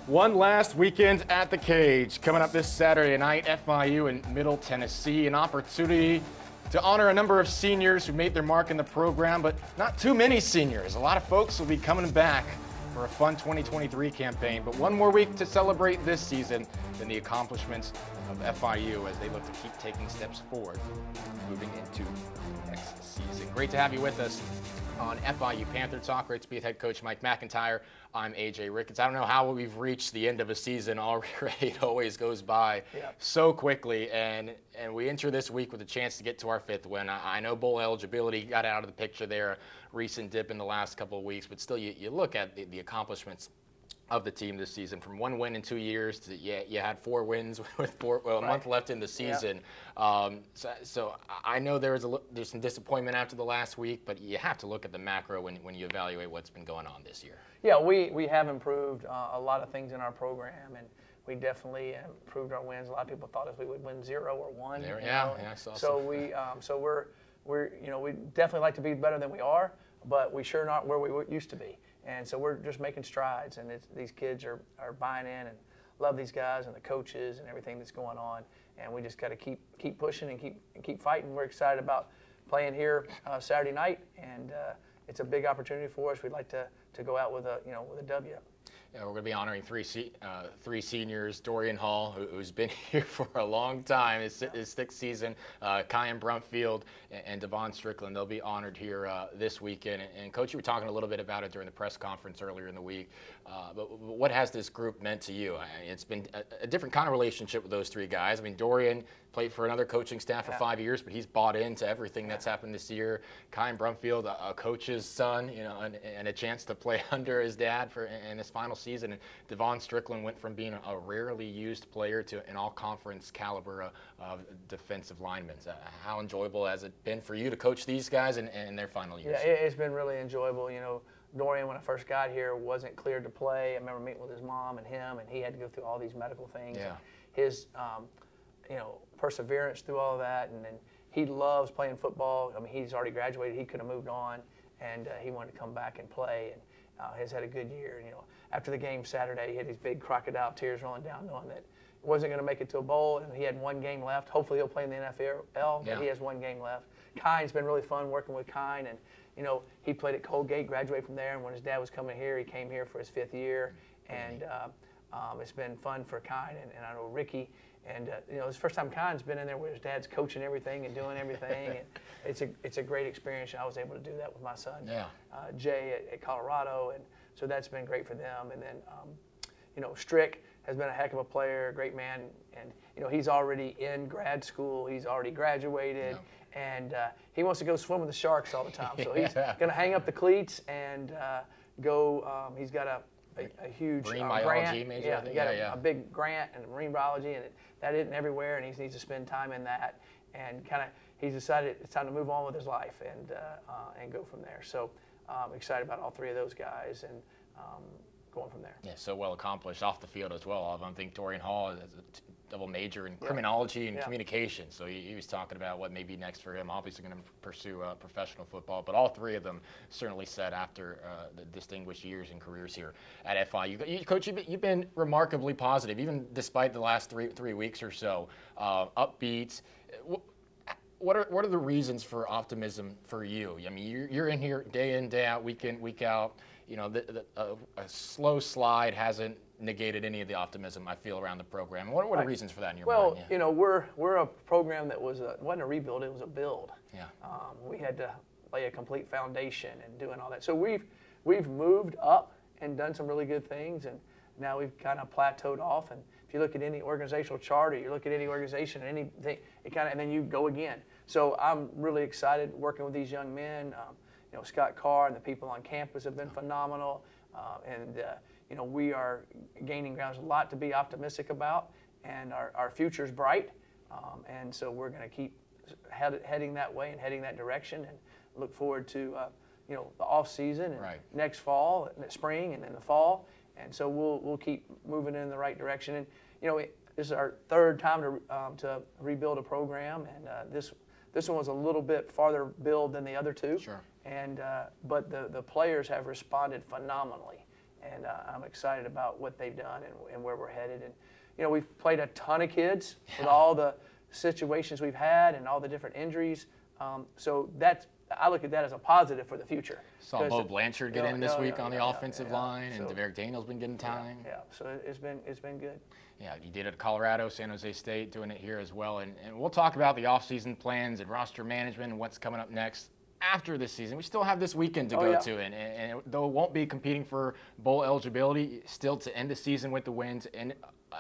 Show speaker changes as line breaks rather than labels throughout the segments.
One last weekend at the Cage. Coming up this Saturday night, FIU in Middle Tennessee. An opportunity to honor a number of seniors who made their mark in the program, but not too many seniors. A lot of folks will be coming back for a fun 2023 campaign. But one more week to celebrate this season than the accomplishments of FIU as they look to keep taking steps forward moving into next season. Great to have you with us on FIU Panther Talk. Great to be with head coach Mike McIntyre. I'm AJ Ricketts. I don't know how we've reached the end of a season already. It always goes by so quickly, and we enter this week with a chance to get to our fifth win. I know bowl eligibility got out of the picture there, recent dip in the last couple of weeks, but still you look at the accomplishments of the team this season. From 1 win in 2 years to you had 4 wins with a month left in the season. So I know there's some disappointment after the last week, but you have to look at the macro when you evaluate what's been going on this year.
Yeah, we have improved a lot of things in our program, and we definitely improved our wins. A lot of people thought if we would win 0 or 1.
I saw
so we definitely like to be better than we are, but we sure not where we used to be. And so we're just making strides, and these kids are buying in and love these guys and the coaches and everything that's going on. And we just got to keep pushing and keep fighting. We're excited about playing here Saturday night, and it's a big opportunity for us. We'd like to go out with a W.
Yeah, we're going to be honoring three seniors. Dorian Hall, who's been here for a long time, his 6th season. Kyan Brumfield and Devon Strickland, they'll be honored here this weekend. And Coach, you were talking a little bit about it during the press conference earlier in the week. But what has this group meant to you? I mean, it's been a different kind of relationship with those 3 guys. I mean, Dorian played for another coaching staff for 5 years, but he's bought into everything that's happened this year. Kyan Brumfield, a coach's son, and a chance to play under his dad in his final season. And Devon Strickland went from being a rarely used player to an all-conference caliber of defensive linemen. How enjoyable has it been for you to coach these guys in their final years?
Yeah, it's been really enjoyable. Dorian, when I first got here, wasn't cleared to play. I remember meeting with his mom and him, and he had to go through all these medical things.
Yeah.
His perseverance through all of that, and then he loves playing football. I mean, he's already graduated. He could have moved on, and he wanted to come back and play, and has had a good year. After the game Saturday, he had these big crocodile tears rolling down, knowing that he wasn't going to make it to a bowl, and he had 1 game left. Hopefully he'll play in the NFL, but he has 1 game left. Kyan's been really fun working with Kyan, and he played at Colgate, graduated from there, and when his dad was coming here, he came here for his 5th year, and it's been fun for Kyan, and I know Ricky. And it's the first time Kyan's been in there where his dad's coaching everything and doing everything. And it's a great experience. I was able to do that with my son, Jay, at Colorado, and so that's been great for them. And then, Strick has been a heck of a player, a great man, and he's already in grad school. He's already graduated, and he wants to go swim with the sharks all the time. So he's going to hang up the cleats and go. He's got a huge
marine
grant.
biology major.
Yeah, he got a big grant in marine biology, and that isn't everywhere, and he needs to spend time in that. And he's decided it's time to move on with his life and go from there. So I'm excited about all 3 of those guys and going from there.
Yeah, so well accomplished off the field as well. I think Dorian Hall has a double major in criminology and communication. So he was talking about what may be next for him. Obviously going to pursue professional football, but all 3 of them certainly said after the distinguished years and careers here at FIU. Coach, you've been remarkably positive, even despite the last three weeks or so. Upbeat. What are the reasons for optimism for you? I mean, you're in here day in, day out, week in, week out. A slow slide hasn't negated any of the optimism I feel around the program. What are the reasons for that in your mind?
Well, we're a program that wasn't a rebuild; it was a build.
Yeah.
We had to lay a complete foundation and doing all that. So we've moved up and done some really good things, and now we've kind of plateaued off. And if you look at any organizational chart, or you look at any organization, anything, and then you go again. So I'm really excited working with these young men. Scott Carr and the people on campus have been phenomenal, and we are gaining ground. There's a lot to be optimistic about, and our future's bright, and so we're going to keep heading that way and heading that direction, and look forward to the off season and next fall, and the spring, and then the fall, and so we'll keep moving in the right direction. And this is our 3rd time to rebuild a program, and this one was a little bit farther build than the other 2.
Sure.
And but the players have responded phenomenally, and I'm excited about what they've done and where we're headed. And we've played a ton of kids with all the situations we've had and all the different injuries. So I look at that as a positive for the future.
Saw Bo Blanchard get in this week on the offensive line, and Deverick Daniel's been getting time.
Yeah, so it's been good.
Yeah, you did it at Colorado, San Jose State, doing it here as well. And we'll talk about the offseason plans and roster management and what's coming up next after this season. We still have this weekend to go to, and though it won't be competing for bowl eligibility, still to end the season with the wins and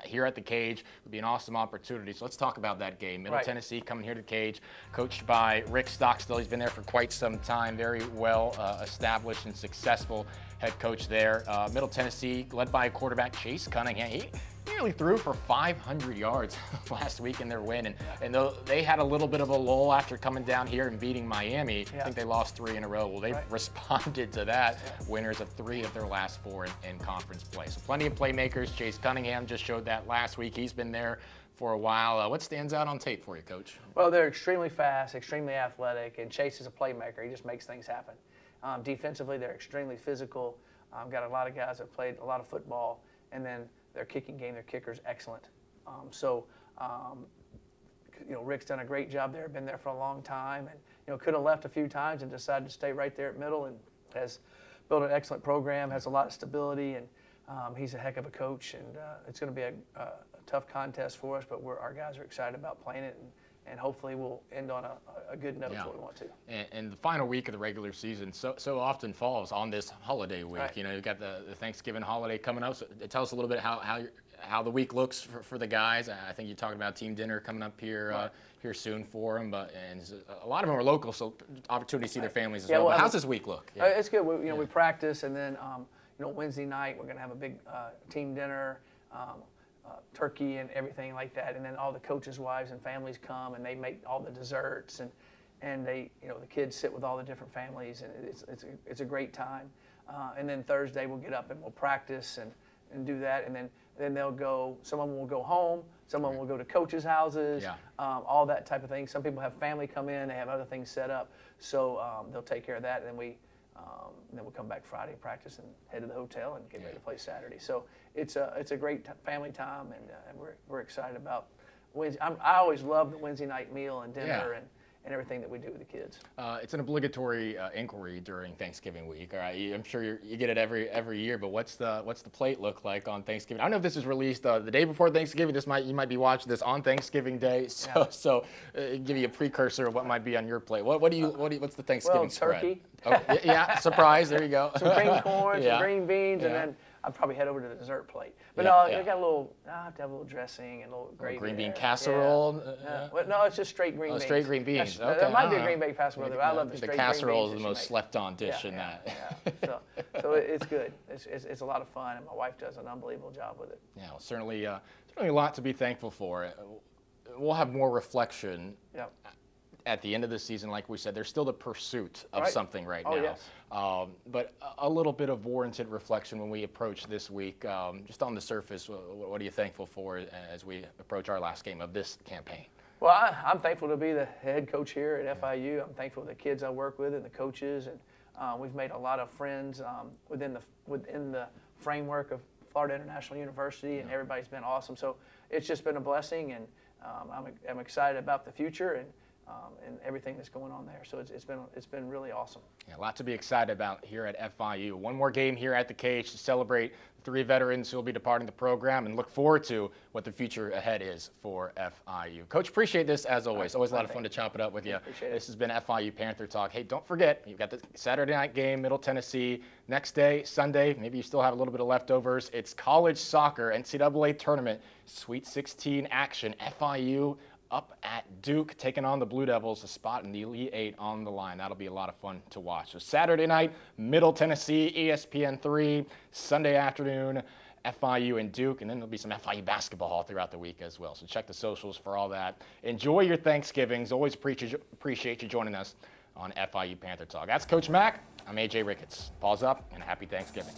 here at the Cage would be an awesome opportunity. So let's talk about that game. Middle Tennessee coming here to the Cage, coached by Rick Stockstill. He's been there for quite some time, very well established and successful head coach there. Middle Tennessee led by quarterback Chase Cunningham. He nearly threw for 500 yards last week in their win. And though they had a little bit of a lull after coming down here and beating Miami, I think they lost 3 in a row. Well, they responded to that, winners of 3 of their last 4 in conference play. So plenty of playmakers. Chase Cunningham just showed that last week. He's been there for a while. What stands out on tape for you, Coach?
Well, they're extremely fast, extremely athletic, and Chase is a playmaker. He just makes things happen. Defensively, they're extremely physical. Got a lot of guys that played a lot of football, and then their kicking game, their kicker's excellent. Rick's done a great job there, been there for a long time, and could have left a few times and decided to stay right there at Middle, and has built an excellent program, has a lot of stability, and he's a heck of a coach, and it's going to be a tough contest for us, but our guys are excited about playing it, and hopefully we'll end on a good note where we want to.
And the final week of the regular season so often falls on this holiday week. Right. You've got the Thanksgiving holiday coming up. So tell us a little bit how the week looks for the guys. I think you're talking about team dinner coming up here here soon for them. And a lot of them are local, so opportunity to see their families as well. But how's this week look?
It's good. We practice, and then Wednesday night we're going to have a big team dinner. Turkey and everything like that, and then all the coaches' wives and families come, and they make all the desserts, and they, the kids sit with all the different families, and it's a great time. And then Thursday we'll get up and we'll practice and do that, and then they'll go. Some of them will go home, some of them will go to coaches' houses, all that type of thing. Some people have family come in, they have other things set up, so they'll take care of that, and then we'll come back Friday, practice, and head to the hotel and get ready to play Saturday. So it's a great family time, and we're excited about Wednesday. I always love the Wednesday night meal and dinner and everything that we do with the kids.
It's an obligatory inquiry during Thanksgiving week. All right, I'm sure you get it every year. But what's the plate look like on Thanksgiving? I don't know if this is released the day before Thanksgiving. You might be watching this on Thanksgiving Day. So give you a precursor of what might be on your plate. What's the Thanksgiving spread?
Turkey.
Oh, yeah, surprise. There you go.
Some green corn, some green beans, and then I'll probably head over to the dessert plate. But I have to have a little dressing and a little gravy.
Green bean casserole?
Well, no, it's just straight green beans.
Straight green beans. Okay.
There might be a green bean casserole, but I love the straight green beans.
The casserole is the most slept-on dish in that.
So it's good. It's a lot of fun, and my wife does an unbelievable job with it.
Yeah, well, certainly a lot to be thankful for. We'll have more reflection. At the end of the season, like we said, there's still the pursuit of something right now.
Yes.
But a little bit of warranted reflection when we approach this week. Just on the surface, what are you thankful for as we approach our last game of this campaign?
Well, I'm thankful to be the head coach here at FIU. I'm thankful for the kids I work with and the coaches, and we've made a lot of friends within the framework of Florida International University, and everybody's been awesome. So it's just been a blessing, and I'm excited about the future and everything that's going on there. So it's been really awesome.
Yeah, a lot to be excited about here at FIU. One more game here at the Cage to celebrate 3 veterans who will be departing the program, and look forward to what the future ahead is for FIU. Coach, appreciate this as always. Always a lot of fun to chop it up with you. This has been FIU Panther Talk. Hey, don't forget, you've got the Saturday night game, Middle Tennessee. Next day, Sunday, maybe you still have a little bit of leftovers. It's college soccer, NCAA tournament, Sweet 16 action. FIU up at Duke, taking on the Blue Devils, a spot in the Elite 8 on the line. That'll be a lot of fun to watch. So Saturday night, Middle Tennessee, ESPN 3. Sunday afternoon, FIU and Duke, and then there'll be some FIU basketball all throughout the week as well. So check the socials for all that. Enjoy your Thanksgivings. Always appreciate you joining us on FIU Panther Talk. That's Coach Mack. I'm AJ Ricketts. Paws up, and a happy Thanksgiving.